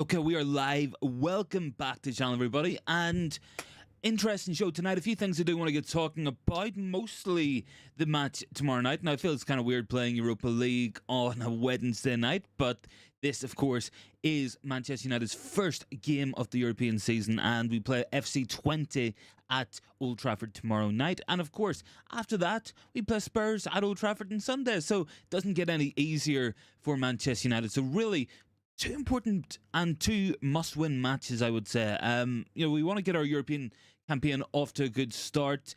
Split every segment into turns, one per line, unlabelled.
Okay, we are live. Welcome back to the channel, everybody. And interesting show tonight. A few things I do want to get talking about. Mostly the match tomorrow night. And I feel it's kind of weird playing Europa League on a Wednesday night. But this, of course, is Manchester United's first game of the European season. And we play FC Twente at Old Trafford tomorrow night. And of course, after that, we play Spurs at Old Trafford on Sunday. So it doesn't get any easier for Manchester United. So really, two important and two must-win matches, I would say. We want to get our European campaign off to a good start.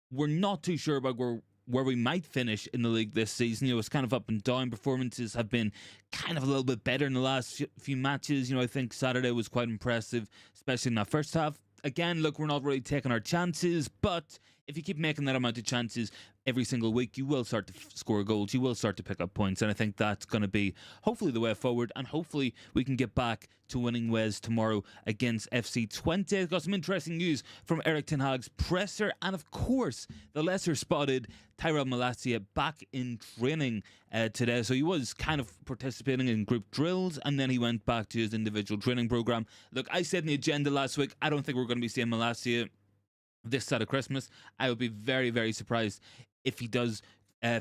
We're not too sure about where we might finish in the league this season. It's kind of up and down. Performances have been kind of a little bit better in the last few matches. I think Saturday was quite impressive, especially in that first half. Again, look, we're not really taking our chances, but if you keep making that amount of chances every single week, you will start to score goals, you will start to pick up points, and I think that's going to be hopefully the way forward, and hopefully we can get back to winning ways tomorrow against FC Twente. Got some interesting news from Erik Ten Hags presser, and of course the lesser spotted Tyrell Malacia back in training today. So he was kind of participating in group drills, and then he went back to his individual training program. Look, I said in the agenda last week, I don't think we're going to be seeing Malacia this side of Christmas. I would be very, very surprised if he does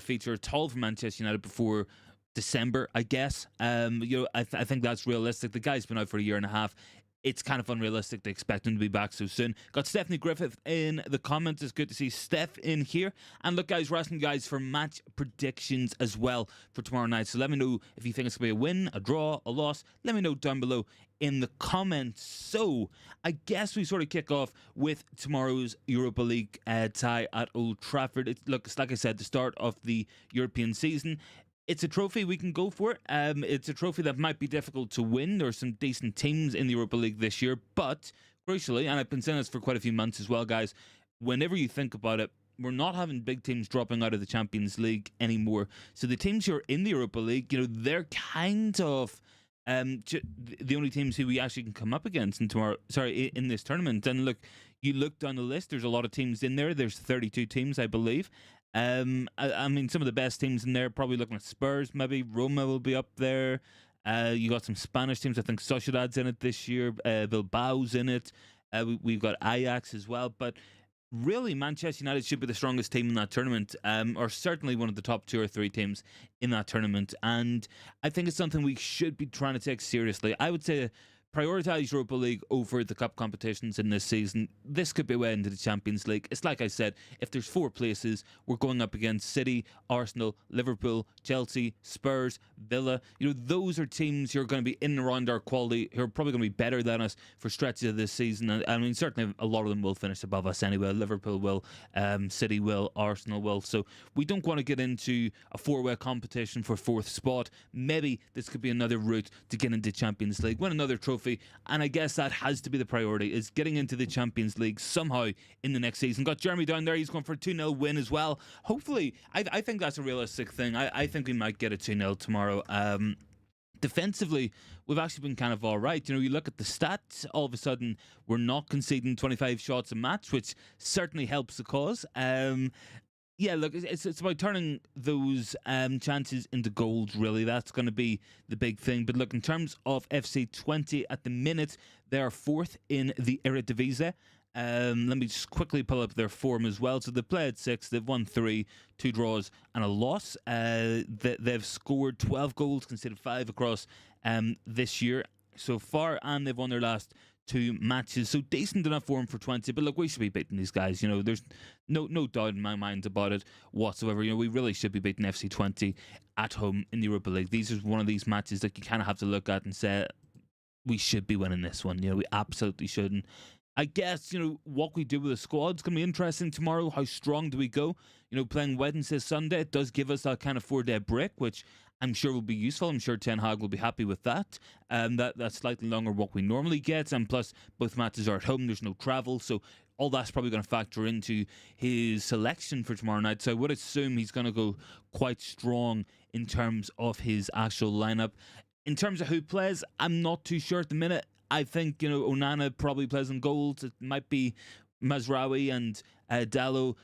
feature at all for Manchester United before December, I guess. I think that's realistic. The guy's been out for a year and a half. It's kind of unrealistic to expect him to be back so soon. Got Stephanie Griffith in the comments. It's good to see Steph in here. And look, guys, we're asking guys for match predictions as well for tomorrow night. So let me know if you think it's going to be a win, a draw, a loss. Let me know down below in the comments. So I guess we sort of kick off with tomorrow's Europa League tie at Old Trafford. It's like I said, the start of the European season. It's a trophy we can go for. It's a trophy that might be difficult to win. There are some decent teams in the Europa League this year, but crucially, and I've been saying this for quite a few months as well, guys, whenever you think about it, we're not having big teams dropping out of the Champions League anymore. So the teams who are in the Europa League, they're kind of the only teams who we actually can come up against in this tournament. And look, you look down the list, there's a lot of teams in there. There's 32 teams, I believe. I mean, some of the best teams in there, probably looking at Spurs, maybe Roma will be up there. You got some Spanish teams. I think Sociedad's in it this year. Bilbao's in it. We've got Ajax as well. But really, Manchester United should be the strongest team in that tournament, or certainly one of the top 2 or 3 teams in that tournament. And I think it's something we should be trying to take seriously. I would say prioritise Europa League over the cup competitions in this season. This could be a way into the Champions League. It's like I said, if there's 4 places, we're going up against City, Arsenal, Liverpool, Chelsea, Spurs, Villa. Those are teams who are going to be in and around our quality, who are probably going to be better than us for stretches of this season. And I mean, certainly a lot of them will finish above us anyway. Liverpool will, City will, Arsenal will. So we don't want to get into a 4-way competition for 4th spot. Maybe this could be another route to get into Champions League, win another trophy. And I guess that has to be the priority, is getting into the Champions League somehow in the next season. Got Jeremy down there. He's going for a 2-0 win as well. Hopefully, I think that's a realistic thing. I think we might get a 2-0 tomorrow. Defensively, we've actually been kind of all right. You look at the stats, all of a sudden, we're not conceding 25 shots a match, which certainly helps the cause. Yeah, look, it's about turning those chances into goals, really. That's going to be the big thing. But look, in terms of FC Twente at the minute, they are 4th in the Eredivisie. Let me just quickly pull up their form as well. So they've played 6, they've won 3, 2 draws and a loss. They've scored 12 goals, conceded 5 across this year so far, and they've won their last 2 matches. So decent enough form for Twente. But look, we should be beating these guys. There's no doubt in my mind about it whatsoever. We really should be beating FC Twente at home in the Europa League. These are one of these matches that you kind of have to look at and say, we should be winning this one. We absolutely shouldn't. I guess, what we do with the squad's going to be interesting tomorrow. How strong do we go? Playing Wednesday, Sunday, it does give us that kind of 4-day break, which I'm sure will be useful. I'm sure Ten Hag will be happy with that. That's slightly longer what we normally get. And plus, both matches are at home. There's no travel. So all that's probably going to factor into his selection for tomorrow night. So I would assume he's going to go quite strong in terms of his actual lineup. In terms of who plays, I'm not too sure at the minute. I think, Onana probably plays in goals. It might be Mazraoui and Dallo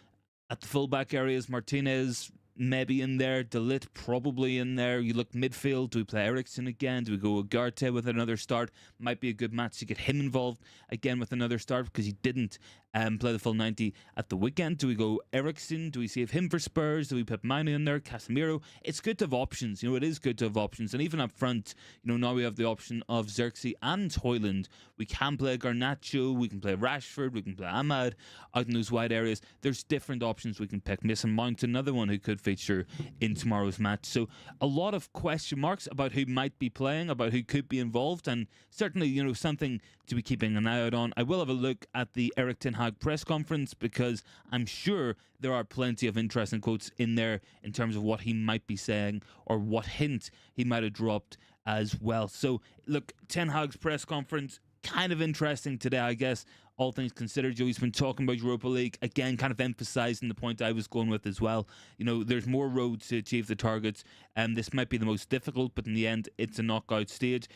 at the fullback areas. Martinez, maybe in there. De Ligt probably in there. You look midfield. Do we play Eriksen again? Do we go Ugarte with another start? Might be a good match to get him involved again with another start because he didn't play the full 90 at the weekend. Do we go Eriksen? Do we save him for Spurs? Do we put Mane in there? Casemiro? It's good to have options. It is good to have options. And even up front, now we have the option of Xerxes and Højlund. We can play Garnacho. We can play Rashford. We can play Ahmad out in those wide areas. There's different options we can pick. Mason Mount, another one who could feature in tomorrow's match. So a lot of question marks about who might be playing, about who could be involved, and certainly, something to be keeping an eye out on. I will have a look at the Erik Ten Hag press conference because I'm sure there are plenty of interesting quotes in there in terms of what he might be saying or what hint he might have dropped as well. So, look, Ten Hag's press conference, kind of interesting today, I guess, all things considered. He's been talking about Europa League, again, kind of emphasising the point I was going with as well. There's more roads to achieve the targets, and this might be the most difficult, but in the end, it's a knockout stage.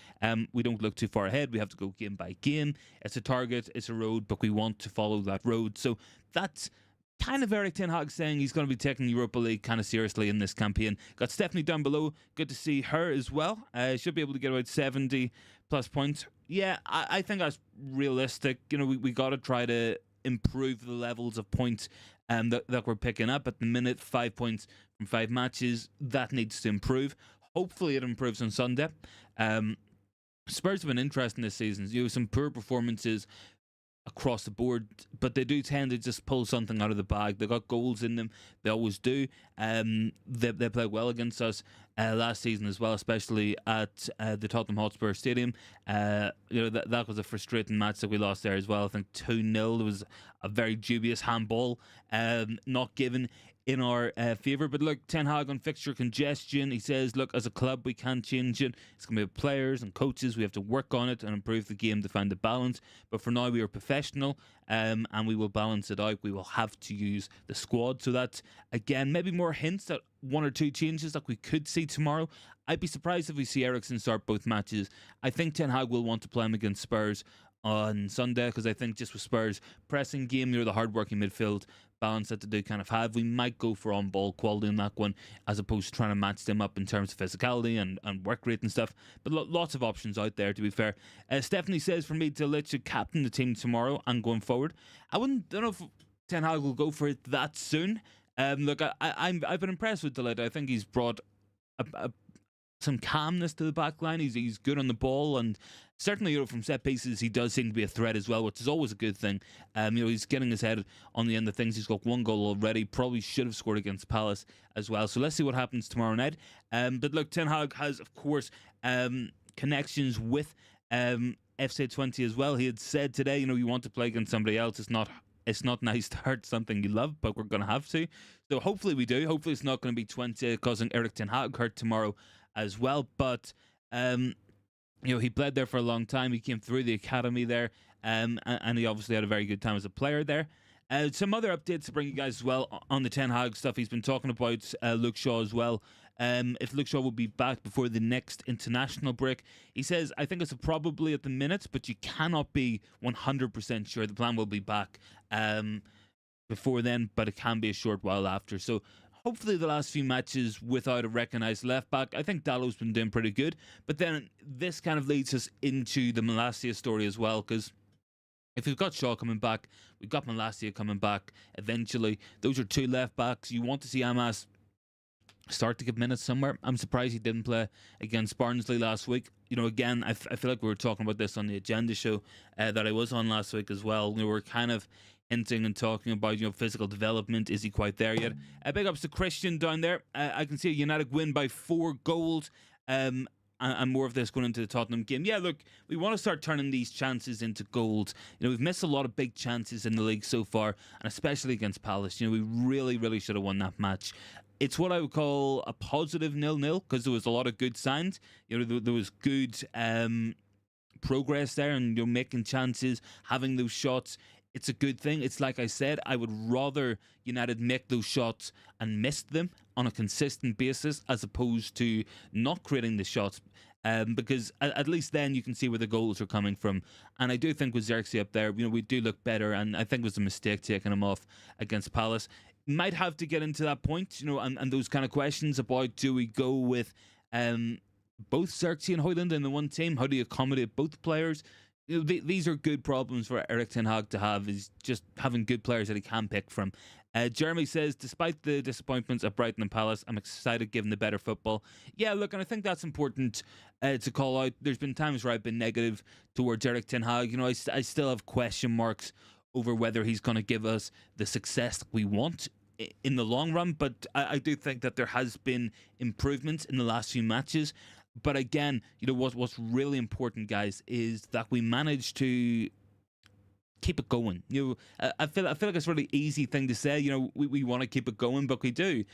We don't look too far ahead. We have to go game by game. It's a target, it's a road, but we want to follow that road. So that's kind of Erik Ten Hag saying he's going to be taking Europa League kind of seriously in this campaign. Got Stephanie down below. Good to see her as well. Should be able to get about 70 plus points. Yeah, I think that's realistic. We got to try to improve the levels of points that we're picking up. At the minute, 5 points from 5 matches. That needs to improve. Hopefully it improves on Sunday. Spurs have been interesting this season. Some poor performances across the board, but they do tend to just pull something out of the bag. They got goals in them. They always do. They played well against us last season as well, especially at the Tottenham Hotspur Stadium. That was a frustrating match that we lost there as well. I think 2-0. There was a very dubious handball not given in our favour. But look, Ten Hag on fixture congestion, he says, look, as a club we can't change it. It's going to be players and coaches. We have to work on it and improve the game to find the balance. But for now we are professional and we will balance it out. We will have to use the squad. So that's, again, maybe more hints at 1 or 2 changes that we could see tomorrow. I'd be surprised if we see Eriksen start both matches. I think Ten Hag will want to play him against Spurs on Sunday because I think just with Spurs pressing game, the hard-working midfield balance that they do kind of have, we might go for on-ball quality in that one as opposed to trying to match them up in terms of physicality and work rate and stuff. But lots of options out there, to be fair. Stephanie says, for me, De Ligt should captain the team tomorrow and going forward. I don't know if Ten Hag will go for it that soon. Look, I've been impressed with De Ligt. I think he's brought some calmness to the back line. He's good on the ball, and certainly from set pieces he does seem to be a threat as well, which is always a good thing. He's getting his head on the end of things. He's got 1 goal already. Probably should have scored against Palace as well. So let's see what happens tomorrow night. But look, Ten Hag has, of course, connections with FC Twente as well. He had said today, you want to play against somebody else. It's not nice to hurt something you love, but we're going to have to. So hopefully we do. Hopefully it's not going to be Twente causing Erik Ten Hag hurt tomorrow as well. But he played there for a long time. He came through the academy there, and he obviously had a very good time as a player there. Some other updates to bring you guys as well on the Ten Hag stuff. He's been talking about Luke Shaw as well. If Luke Shaw will be back before the next international break. He says, I think it's a probably at the minute, but you cannot be 100% sure. The plan will be back before then, but it can be a short while after. So hopefully the last few matches without a recognised left back. I think Dallow's been doing pretty good. But then this kind of leads us into the Malacia story as well, because if we've got Shaw coming back, we've got Malacia coming back eventually. Those are 2 left backs. You want to see Amas start to give minutes somewhere. I'm surprised he didn't play against Barnsley last week. Again, I feel like we were talking about this on the agenda show that I was on last week as well. We were kind of hinting and talking about physical development. Is he quite there yet? Big ups to Christian down there. I can see a United win by 4 goals. And more of this going into the Tottenham game. Yeah, look, we want to start turning these chances into goals. We've missed a lot of big chances in the league so far, and especially against Palace. We really, really should have won that match. It's what I would call a positive 0-0 because there was a lot of good signs. There was good progress there, and making chances, having those shots. It's a good thing. It's like I said, I would rather United make those shots and miss them on a consistent basis as opposed to not creating the shots, because at least then you can see where the goals are coming from. And I do think with Xerxes up there, we do look better, and I think it was a mistake taking him off against Palace. might have to get into that point, and those kind of questions about, do we go with both Xerxes and Højlund in the one team? How do you accommodate both players? These are good problems for Erik Ten Hag to have, is just having good players that he can pick from. Jeremy says, despite the disappointments at Brighton and Palace, I'm excited given the better football. Yeah, look, and I think that's important to call out. There's been times where I've been negative towards Erik Ten Hag. I still have question marks over whether he's going to give us the success that we want in the long run, but I do think that there has been improvements in the last few matches. But again, what's really important, guys, is that we manage to keep it going. I feel like it's a really easy thing to say. We want to keep it going, but we do.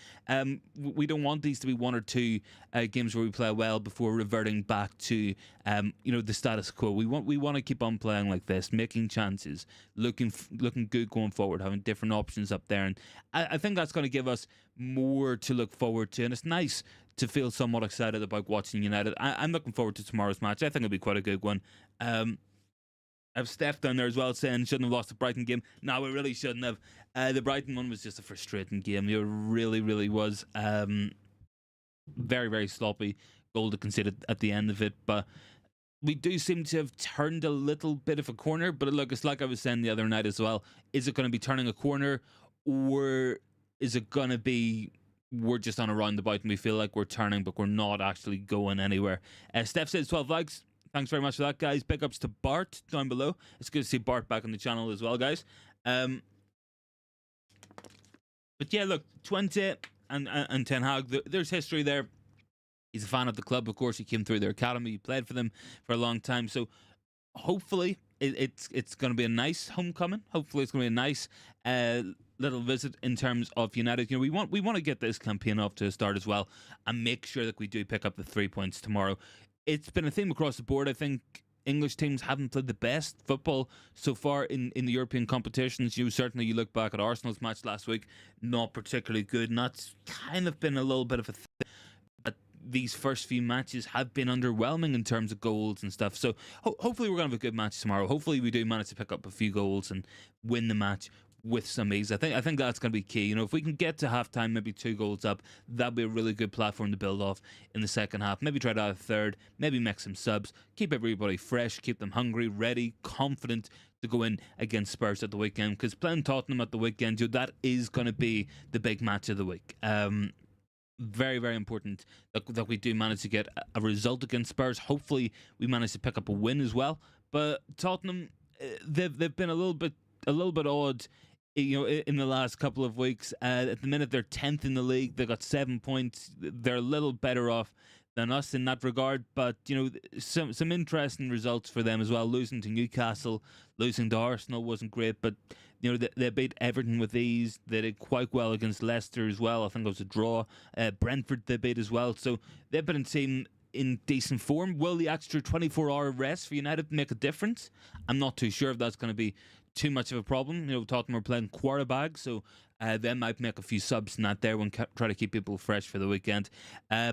We don't want these to be one or two games where we play well before reverting back to the status quo. We want to keep on playing like this, making chances, looking good going forward, having different options up there, and I think that's going to give us more to look forward to. And it's nice to feel somewhat excited about watching United. I'm looking forward to tomorrow's match. I think it'll be quite a good one. I have Steph down there as well saying shouldn't have lost the Brighton game. No, we really shouldn't have. The Brighton one was just a frustrating game. It really, really was. Very, very sloppy goal to concede at the end of it. But we do seem to have turned a little bit of a corner. But look, it's like I was saying the other night as well. Is it going to be turning a corner, or is it going to be we're just on a roundabout and we feel like we're turning, but we're not actually going anywhere? Steph says 12 likes. Thanks very much for that, guys. Big ups to Bart down below. It's good to see Bart back on the channel as well, guys. But yeah, look, Twente and Ten Hag, there's history there. He's a fan of the club, of course. He came through their academy. He played for them for a long time. So hopefully it's going to be a nice homecoming. Hopefully it's going to be a nice little visit in terms of United. We want to get this campaign off to a start as well and make sure that we do pick up the 3 points tomorrow. It's been a theme across the board. I think English teams haven't played the best football so far in the European competitions. Certainly you look back at Arsenal's match last week, not particularly good, and that's kind of been a little bit of a thing. But these first few matches have been underwhelming in terms of goals and stuff. So hopefully we're going to have a good match tomorrow. Hopefully we do manage to pick up a few goals and win the match with some ease. I think that's going to be key. If we can get to halftime, maybe 2 goals up, that'd be a really good platform to build off in the second half. Maybe try to add a third, maybe make some subs, keep everybody fresh, keep them hungry, ready, confident to go in against Spurs at the weekend. Because playing Tottenham at the weekend, that is going to be the big match of the week. Very, very important that we do manage to get a result against Spurs. Hopefully we manage to pick up a win as well. But Tottenham, they've been a little bit odd in the last couple of weeks. At the minute, they're 10th in the league. They got 7 points. They're a little better off than us in that regard. But some interesting results for them as well. Losing to Newcastle, losing to Arsenal wasn't great, but they beat Everton with ease. They did quite well against Leicester as well. I think it was a draw. Brentford they beat as well. So they've been a team in decent form. Will the extra 24-hour rest for United make a difference? I'm not too sure if that's going to be too much of a problem. Tottenham are playing quarterback, so they might make a few subs in that there when try to keep people fresh for the weekend.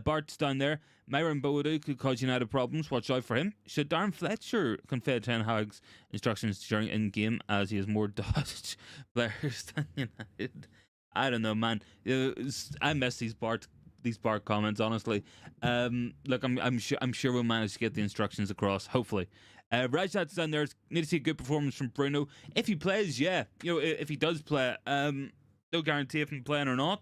Bart's down there. Myron Boadu could cause United problems. Watch out for him. Should Darren Fletcher convey Ten Hag's instructions during in-game as he has more Dutch players than United? I don't know, man. I miss these Bart comments, honestly. Look, I'm sure we'll manage to get the instructions across, hopefully. Rajat's down there. Need to see a good performance from Bruno. If he plays, yeah. If he does play, no guarantee if he's playing or not.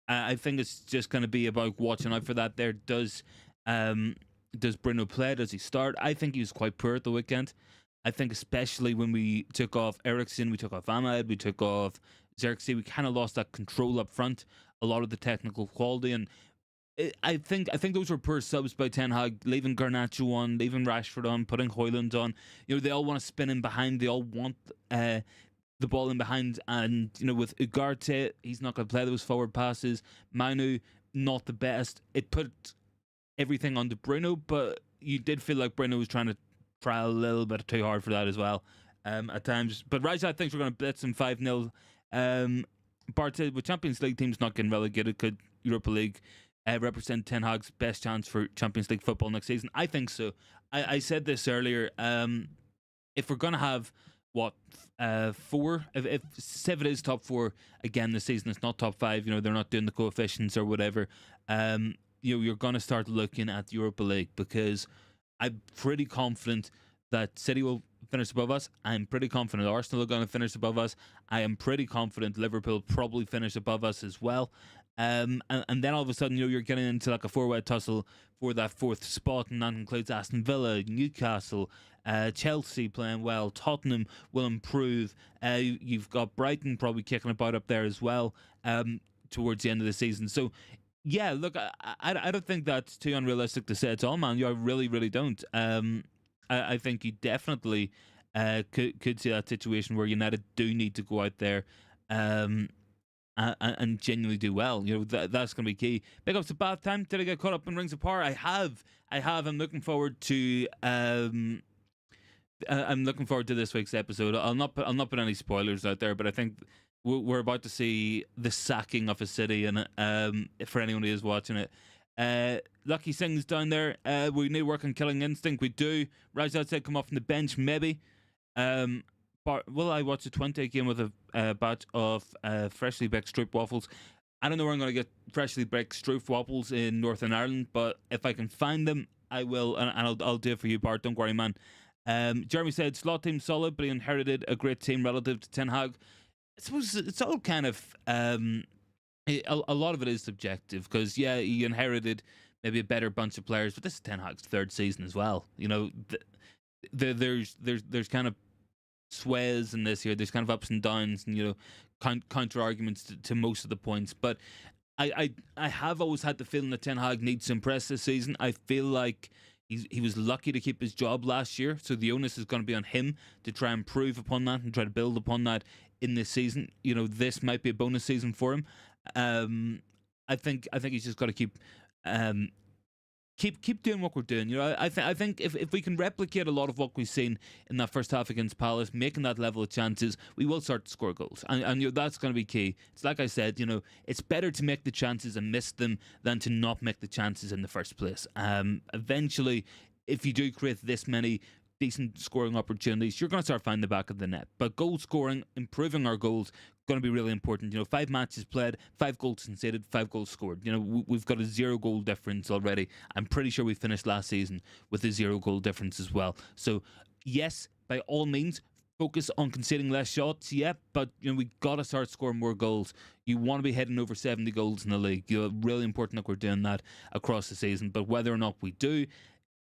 I think it's just going to be about watching out for that there. Does Bruno play? Does he start? I think he was quite poor at the weekend. I think especially when we took off Eriksen, we took off Ahmed, we took off Xerxes, we kind of lost that control up front, a lot of the technical quality, and I think those were poor subs by Ten Hag, leaving Garnacho on, leaving Rashford on, putting Højlund on. They all want to spin in behind. They all want the ball in behind. And, with Ugarte, he's not going to play those forward passes. Manu, not the best. It put everything onto Bruno, but you did feel like Bruno was trying to try a little bit too hard for that as well at times. But Rajat thinks we're going to blitz him 5-0. Bart said, with Champions League teams not getting relegated, could Europa League represent Ten Hag's best chance for Champions League football next season? I think so. I said this earlier. If we're going to have what, 4? If it is top 4 again this season, it's not top 5. They're not doing the coefficients or whatever. You're going to start looking at the Europa League, because I'm pretty confident that City will finish above us. I'm pretty confident Arsenal are going to finish above us. I am pretty confident Liverpool probably finish above us as well. And then all of a sudden, you're getting into like a four-way tussle for that 4th spot, and that includes Aston Villa, Newcastle, Chelsea playing well, Tottenham will improve. You've got Brighton probably kicking about up there as well towards the end of the season. So, yeah, look, I don't think that's too unrealistic to say at all, man. I really, really don't. I think you definitely could see that situation where United do need to go out there and genuinely do well. That's going to be key. Big ups to Bath Time. Did I get caught up in Rings of Power? I have. I'm looking forward to. I'm looking forward to this week's episode. I'll not put any spoilers out there, but I think we're about to see the sacking of a city, and for anyone who is watching it. Lucky Singh's down there. We need work on Killing Instinct. We do. Rajat said come off from the bench, maybe. Will I watch a Twente game with a batch of freshly baked stroop waffles? I don't know where I'm going to get freshly baked stroop waffles in Northern Ireland, but if I can find them, I will, and I'll do it for you, Bart. Don't worry, man. Jeremy said slot team solid, but he inherited a great team relative to Ten Hag. I suppose it's all kind of a lot of it is subjective, because he inherited maybe a better bunch of players, but this is Ten Hag's 3rd season as well. There's kind of sways in this year. There's kind of ups and downs, and counter arguments to most of the points. But I have always had the feeling that Ten Hag needs to impress this season. I feel like he was lucky to keep his job last year, so the onus is going to be on him to try and improve upon that and try to build upon that in this season. This might be a bonus season for him. I think he's just got to keep doing what we're doing. I think if we can replicate a lot of what we've seen in that first half against Palace, making that level of chances, we will start to score goals, and that's going to be key. It's like I said, it's better to make the chances and miss them than to not make the chances in the first place. Eventually, if you do create this many decent scoring opportunities, you're going to start finding the back of the net. But goal scoring, improving our goals, going to be really important. 5 matches played, 5 goals conceded, 5 goals scored. We've got a 0 goal difference already. I'm pretty sure we finished last season with a 0 goal difference as well. So yes, by all means, focus on conceding less shots, but we got to start scoring more goals. You want to be heading over 70 goals in the league. Really important that we're doing that across the season. But whether or not we do,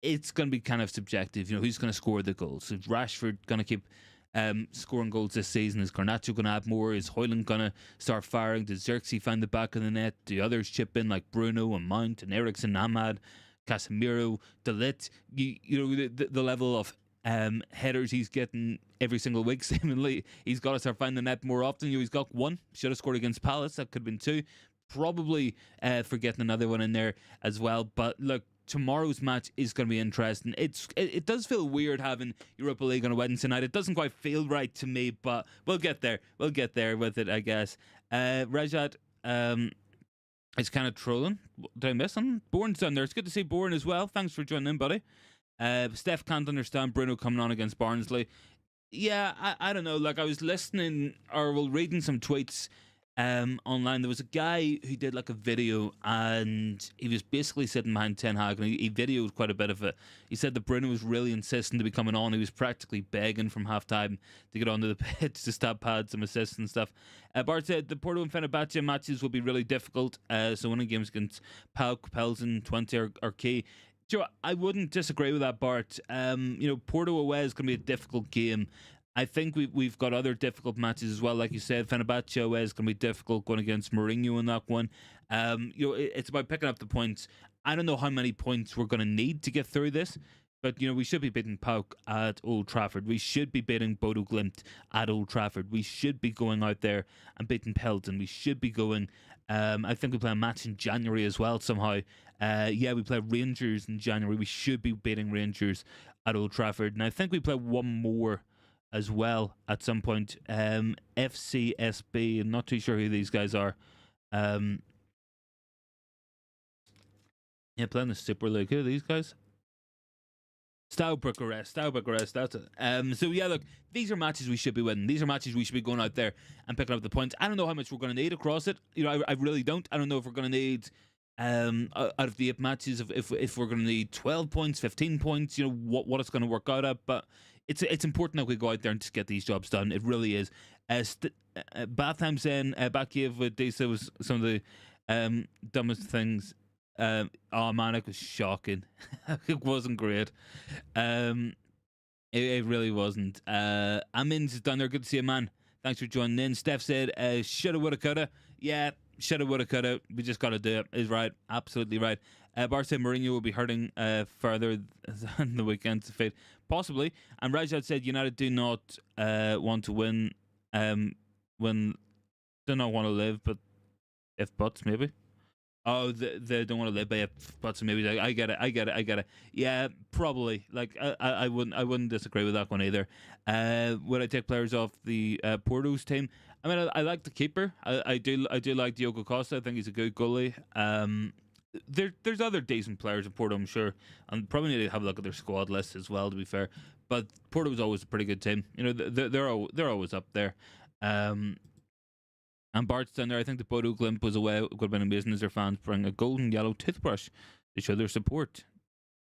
it's going to be kind of subjective. Who's going to score the goals? Is Rashford going to keep scoring goals this season? Is Garnacho going to add more? Is Højlund going to start firing? Does Xerxes find the back of the net? Do others chip in like Bruno and Mount and Eriksen, Ahmad, Casemiro, De Ligt? The level of headers he's getting every single week, seemingly. He's got to start finding the net more often. He's got 1. Should have scored against Palace. That could have been 2. Probably forgetting another one in there as well. But look, tomorrow's match is going to be interesting. It does feel weird having Europa League on a Wednesday night. It doesn't quite feel right to me, but we'll get there. We'll get there with it, I guess. Rajat is kind of trolling. Did I miss him? Bourne's down there. It's good to see Bourne as well. Thanks for joining in, buddy. Steph can't understand Bruno coming on against Barnsley. Yeah, I don't know. Like, I was listening or reading some tweets online. There was a guy who did like a video, and he was basically sitting behind Ten Hag, and he videoed quite a bit of it. He said that Bruno was really insisting to be coming on. He was practically begging from halftime to get onto the pitch to stop pads some assists and stuff. Bart said the Porto and Fenerbahce matches will be really difficult, so winning games against PAOK, Pilsen, Twente are key. Joe, I wouldn't disagree with that, Bart. Porto away is going to be a difficult game. I think we've got other difficult matches as well. Like you said, Fenerbahce away is going to be difficult, going against Mourinho in that one. It's about picking up the points. I don't know how many points we're going to need to get through this, but we should be beating PAOK at Old Trafford. We should be beating Bodo Glimt at Old Trafford. We should be going out there and beating Pelton. We should be going. I think we play a match in January as well somehow. We play Rangers in January. We should be beating Rangers at Old Trafford, and I think we play one more as well at some point. FCSB, I'm not too sure who these guys are. Playing the Super League. Who are these guys? Style Bucharest. That's it. So yeah, look, these are matches we should be winning. These are matches we should be going out there and picking up the points. I don't know how much we're going to need across it. I really don't. I don't know if we're going to need out of the 8 matches if we're going to need 12 points, 15 points. What it's going to work out at, but it's important that we go out there and just get these jobs done. It really is. Batham saying Bakiev with Disa was some of the dumbest things. Oh man, it was shocking. It wasn't great. It really wasn't. Amin's down there. Good to see you, man. Thanks for joining in. Steph said, shoulda, woulda, coulda. Yeah, shoulda, woulda, coulda. We just got to do it. Is right. Absolutely right. Bar said Mourinho will be hurting further than the weekend's fate. Possibly. And Rajat said United do not want to win when do not want to live, but if buts, maybe. Oh, they don't want to live by if buts, maybe. I get it. Yeah, probably. Like I wouldn't disagree with that one either. Would I take players off the Porto's team? I mean, I like the keeper. I do like Diogo Costa. I think he's a good goalie. There's other decent players in Porto, I'm sure, and probably need to have a look at their squad list as well. To be fair, but Porto was always a pretty good team. They're always up there. And Bart's down there. I think the Bodo Glimp was away. It would have been amazing as their fans bring a golden yellow toothbrush to show their support.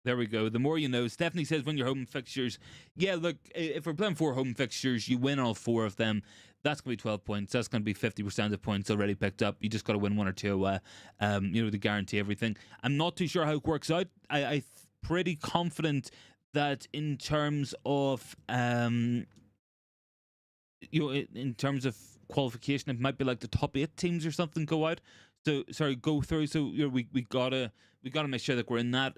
There we go. The more you know. Stephanie says win your home fixtures. Yeah, look, if we're playing 4 home fixtures, you win all 4 of them. That's going to be 12 points. That's going to be 50% of points already picked up. You just got to win 1 or 2 to guarantee everything. I'm not too sure how it works out. I'm pretty confident that in terms of in terms of qualification, it might be like the top 8 teams or something go out. So go through. So we gotta make sure that we're in that.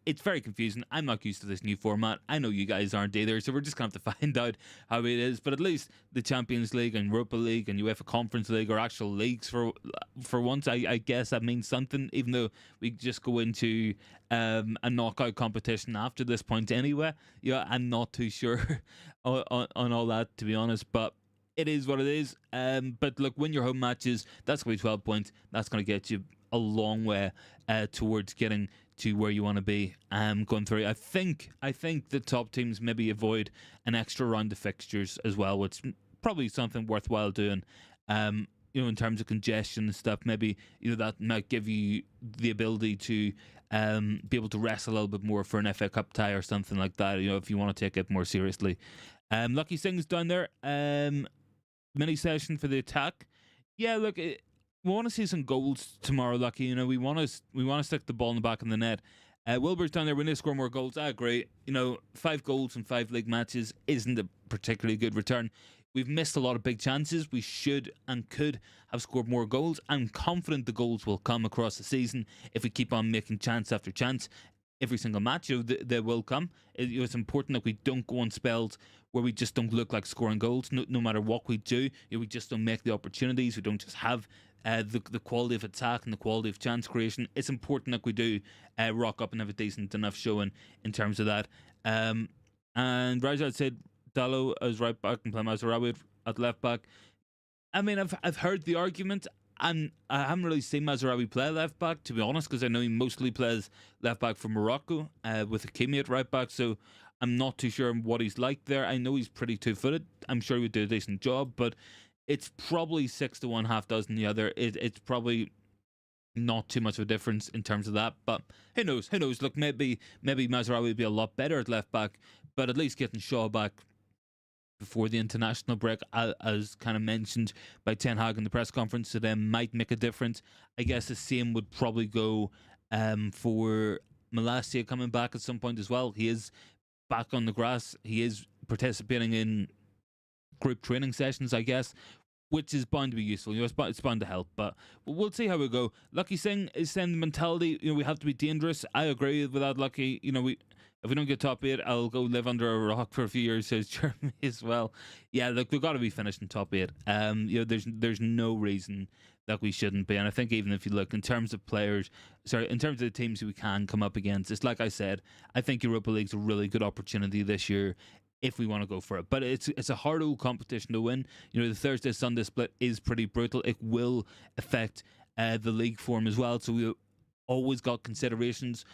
It's very confusing. I'm not used to this new format. I know you guys aren't either. So we're just gonna have to find out how it is. But at least the Champions League and Europa League and UEFA Conference League are actual leagues for once. I guess that means something. Even though we just go into a knockout competition after this point anyway. Yeah, I'm not too sure on all that, to be honest. But it is what it is. But look, win your home matches. That's going to be 12 points. That's going to get you a long way towards getting to where you want to be. Going through. I think the top teams maybe avoid an extra round of fixtures as well, which is probably something worthwhile doing. In terms of congestion and stuff, maybe that might give you the ability to be able to rest a little bit more for an FA Cup tie or something like that. If you want to take it more seriously. Lucky Singh's down there. Mini session for the attack. Yeah, look, we want to see some goals tomorrow, Lucky. We want to stick the ball in the back of the net. Wilbur's down there. We need to score more goals. I agree. 5 goals in 5 league matches isn't a particularly good return. We've missed a lot of big chances. We should and could have scored more goals. I'm confident the goals will come across the season if we keep on making chance after chance. Every single match, they will come. It's important that we don't go on spells where we just don't look like scoring goals. No matter what we do, we just don't make the opportunities. We don't just have the quality of attack and the quality of chance creation. It's important that we do rock up and have a decent enough showing in terms of that. And Rajat said Dallo as right back and Mazarawi at left back. I mean, I've heard the argument. And I haven't really seen Mazarawi play left back, to be honest, because I know he mostly plays left back for Morocco with Hakimi at right back. So I'm not too sure what he's like there. I know he's pretty two-footed. I'm sure he would do a decent job, but it's probably 6 to 1, half dozen the other. It's probably not too much of a difference in terms of that. But who knows? Who knows? Look, maybe Mazarawi would be a lot better at left back, but at least getting Shaw back before the international break, as kind of mentioned by Ten Hag in the press conference, so then might make a difference. I guess the same would probably go for Malacia coming back at some point as well. He is back on the grass. He is participating in group training sessions, I guess, which is bound to be useful. It's bound to help, but we'll see how we go. Lucky Singh is saying the mentality, we have to be dangerous. I agree with that, Lucky. If we don't get top 8, I'll go live under a rock for a few years, says Jeremy as well. Yeah, look, we've got to be finishing top 8. There's no reason that we shouldn't be. And I think even if you look in terms of in terms of the teams we can come up against, it's like I said, I think Europa League's a really good opportunity this year if we want to go for it. But it's a hard old competition to win. The Thursday-Sunday split is pretty brutal. It will affect the league form as well. So we always got considerations,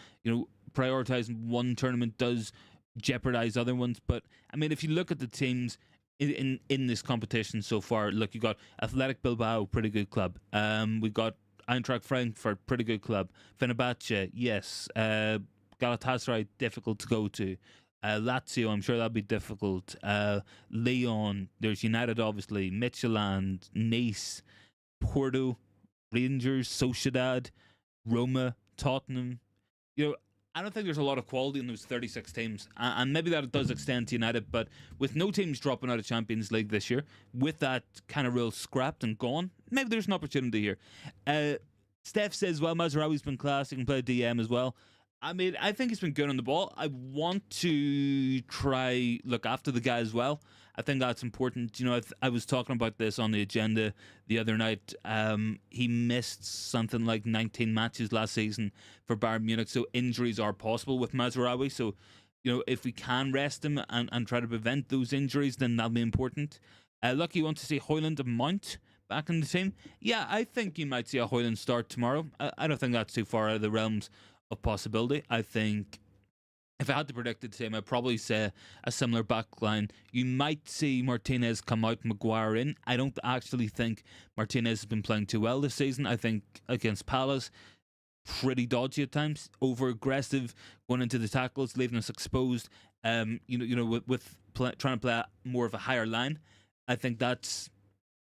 prioritising one tournament does jeopardise other ones. But I mean, if you look at the teams in this competition so far, look, you got Athletic Bilbao, pretty good club. We got Eintracht Frankfurt, pretty good club. Fenerbahce, yes. Galatasaray, difficult to go to. Lazio, I'm sure that'll be difficult. Lyon, there's United, obviously. Midtjylland, Nice, Porto, Rangers, Sociedad, Roma, Tottenham. You know, I don't think there's a lot of quality in those 36 teams. And maybe that does extend to United, but with no teams dropping out of Champions League this year, with that kind of real scrapped and gone, maybe there's an opportunity here. Steph says, well, Mazraoui's been class. He can play DM as well. I mean, I think he's been good on the ball. I want to try look after the guy as well. I think that's important. You know, I was talking about this on the agenda the other night. He missed something like 19 matches last season for Bayern Munich, so injuries are possible with Mazraoui. So, you know, if we can rest him and try to prevent those injuries, then that'll be important. Lucky wants to see Højlund and Mount back in the team. Yeah, I think you might see a Højlund start tomorrow. I don't think that's too far out of the realms of possibility. I think if I had to predict the team, I'd probably say a similar back line. You might see Martinez come out, Maguire in. I don't actually think Martinez has been playing too well this season. I think against Palace, pretty dodgy at times, over aggressive, going into the tackles, leaving us exposed. Trying to play more of a higher line. I think that's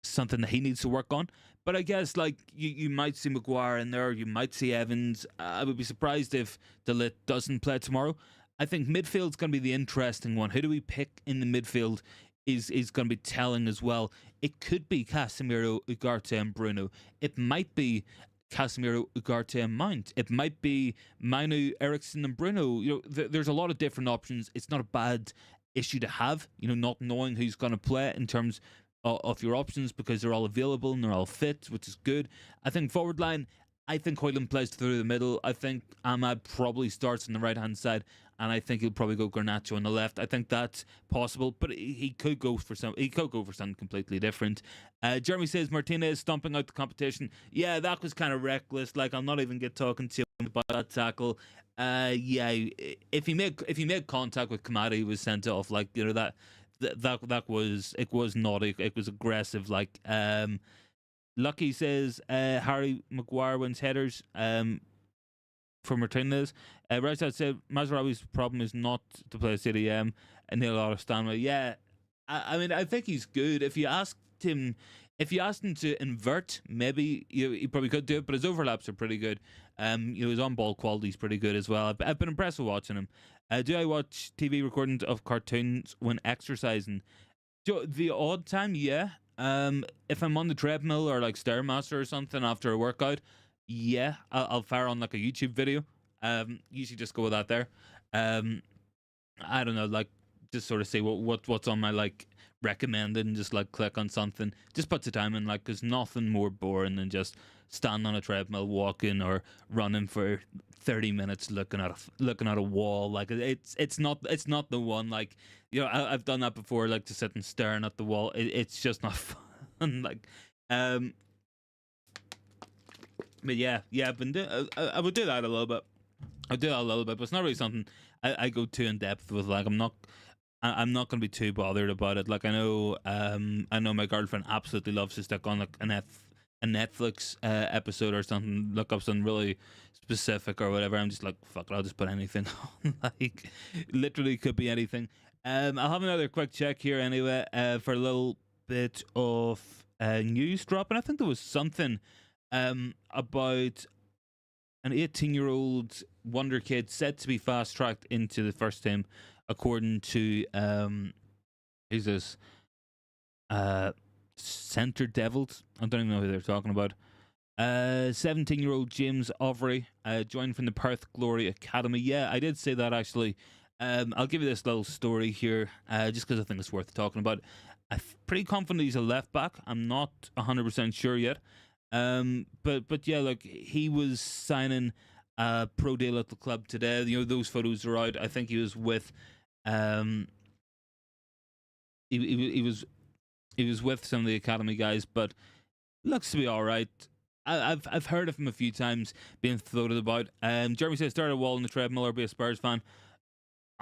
something that he needs to work on. But I guess, like, you might see Maguire in there, you might see Evans. I would be surprised if De Ligt doesn't play tomorrow. I think midfield's going to be the interesting one. Who do we pick in the midfield is going to be telling as well. It could be Casemiro, Ugarte and Bruno. It might be Casemiro, Ugarte and Mount. It might be Manu, Eriksen and Bruno. You know, there's a lot of different options. It's not a bad issue to have, you know, not knowing who's going to play in terms of your options, because they're all available and they're all fit, which is good. I think forward line, I think Højlund plays through the middle. I think Ahmad probably starts on the right hand side, and I think he'll probably go Garnacho on the left. I think that's possible, but he could go for something completely different. Jeremy says Martinez stomping out the competition. Yeah, that was kind of reckless. Like, I'll not even get talking to him about that tackle. Yeah, if he made contact with Kamada, he was sent off. Like, you know, that was naughty. It was aggressive. Like, Lucky says Harry Maguire wins headers for Martinez. Rashad said Mazraoui's problem is not to play CDM and need a lot of stamina. Yeah, I mean, I think he's good. If you asked him to invert, maybe he probably could do it, but his overlaps are pretty good. His on-ball quality is pretty good as well. I've been impressed with watching him. Do I watch TV recordings of cartoons when exercising? The odd time, yeah. If I'm on the treadmill or like Stairmaster or something after a workout, yeah, I'll fire on like a YouTube video. Usually just go with that there. I don't know, like, just sort of see what's on my like recommended and just like click on something. Just put the time in, like, because nothing more boring than just standing on a treadmill, walking or running for 30 minutes looking at a wall. Like, it's not the one. Like, you know, I've done that before, like, to sit and staring at the wall. It's just not fun. Like, but yeah, I would do that a little bit. I do that a little bit, but it's not really something I go too in depth with. Like, I'm not going to be too bothered about it. Like, I know my girlfriend absolutely loves to stick on like a Netflix episode or something, look up something really specific or whatever. I'm just like, fuck it, I'll just put anything on. Like, literally could be anything. I'll have another quick check here anyway for a little bit of news drop, and I think there was something about an 18-year-old wonder kid said to be fast-tracked into the first team, according to who's this? Centre Devils. I don't even know who they're talking about. 17-year-old James Overy joined from the Perth Glory Academy. Yeah, I did say that actually. I'll give you this little story here, just because I think it's worth talking about. I'm pretty confident he's a left back. I'm not 100% sure yet. But yeah, like, he was signing a pro deal at the club today. You know, those photos are out. I think he was with he was with some of the academy guys, but looks to be all right. I've heard of him a few times being floated about. Jeremy says, start a wall on the treadmill or be a Spurs fan.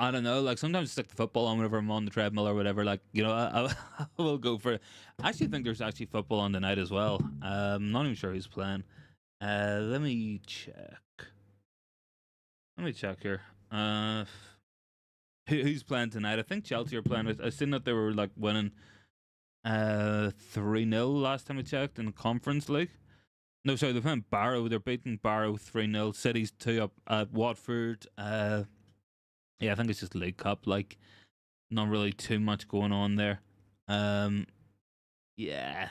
I don't know. Like sometimes I stick the football on whenever I'm on the treadmill or whatever. Like I will go for it. I actually think there's actually football on tonight as well. I'm not even sure who's playing. Let me check. Let me check here. Who's playing tonight? I think Chelsea are playing. I seen that they were like winning 3-0 last time I checked in the Conference League. No, sorry, they're playing Barrow. They're beating Barrow 3-0. City's 2 up at Watford. Yeah, I think it's just League Cup. Like, not really too much going on there. Yeah,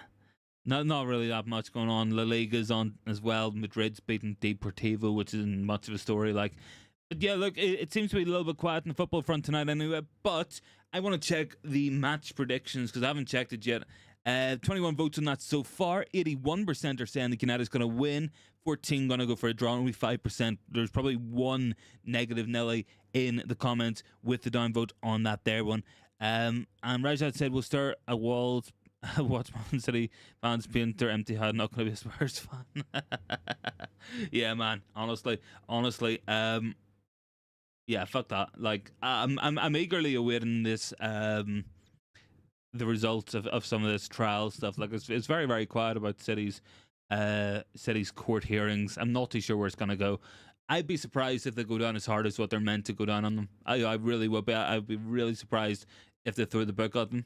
not really that much going on. La Liga's on as well. Madrid's beating Deportivo, which isn't much of a story. Like, but yeah, look, it seems to be a little bit quiet in the football front tonight anyway. But I want to check the match predictions because I haven't checked it yet. 21 votes on that so far. 81% are saying that United's going to win. 14 going to go for a draw. Only 5%. There's probably one negative Nelly in the comments with the downvote on that there one. And Rajat said we'll start a wall. Watch Man City fans paint their empty head. Not going to be a Spurs fan. Yeah, man. Honestly. Yeah, fuck that. Like, I'm eagerly awaiting this. The results of some of this trial stuff. Like it's very, very quiet about City's court hearings. I'm not too sure where it's gonna go. I'd be surprised if they go down as hard as what they're meant to go down on them. I really would be. I'd be really surprised if they throw the book at them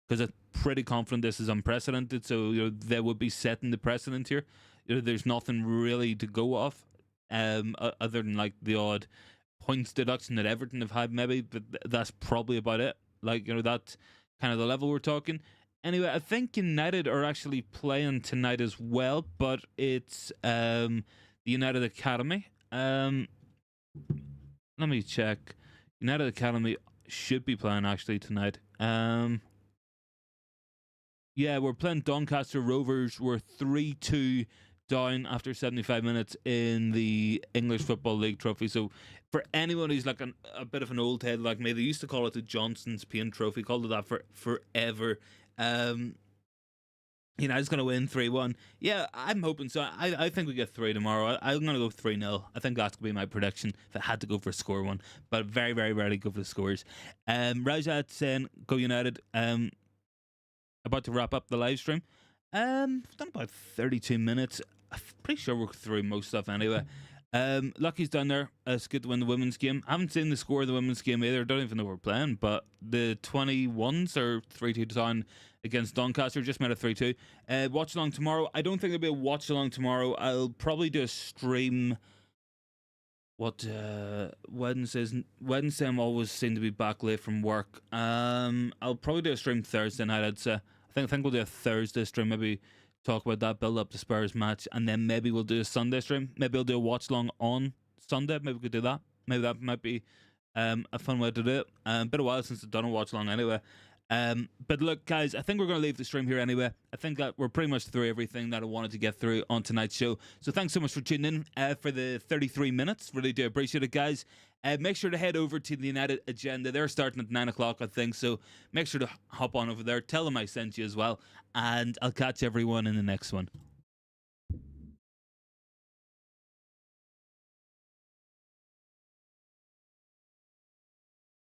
because I'm pretty confident this is unprecedented. So they would be setting the precedent here. There's nothing really to go off, other than like the odd points deduction that Everton have had maybe, but that's probably about it. Like that's kind of the level we're talking. Anyway, I think United are actually playing tonight as well, but it's the United Academy. Let me check. United Academy should be playing actually tonight. Yeah, we're playing Doncaster Rovers. We're 3-2 down after 75 minutes in the English Football League trophy. So for anyone who's like a bit of an old head like me, they used to call it the Johnson's Paint Trophy, called it that for forever. United's going to win 3-1. Yeah, I'm hoping so. I think we get 3 tomorrow. I'm going to go 3-0. I think that's going to be my prediction if I had to go for a score one. But very, very rarely go for the scores. Rajat saying, go United. About to wrap up the live stream. Done about 32 minutes. I'm pretty sure we're through most stuff anyway. Lucky's down there. It's good to win the women's game. I haven't seen the score of the women's game either. Don't even know we're playing. But the 21s are 3-2 down against Doncaster. Just made a 3-2. Watch along tomorrow. I don't think there'll be a watch along tomorrow. I'll probably do a stream. Wednesday I'm always seem to be back late from work. I'll probably do a stream Thursday night, I'd say. I think we'll do a Thursday stream, maybe talk about that, build up the Spurs match, and then maybe we'll do a Sunday stream. Maybe I'll do a watch long on Sunday. Maybe we could do that. Maybe that might be a fun way to do it. Been a while since I've done a watch long anyway. But look, guys, I think we're going to leave the stream here anyway. I think that we're pretty much through everything that I wanted to get through on tonight's show. So thanks so much for tuning in for the 33 minutes. Really do appreciate it, guys. Make sure to head over to the United Agenda. They're starting at 9 o'clock, I think. So make sure to hop on over there. Tell them I sent you as well. And I'll catch everyone in the next one.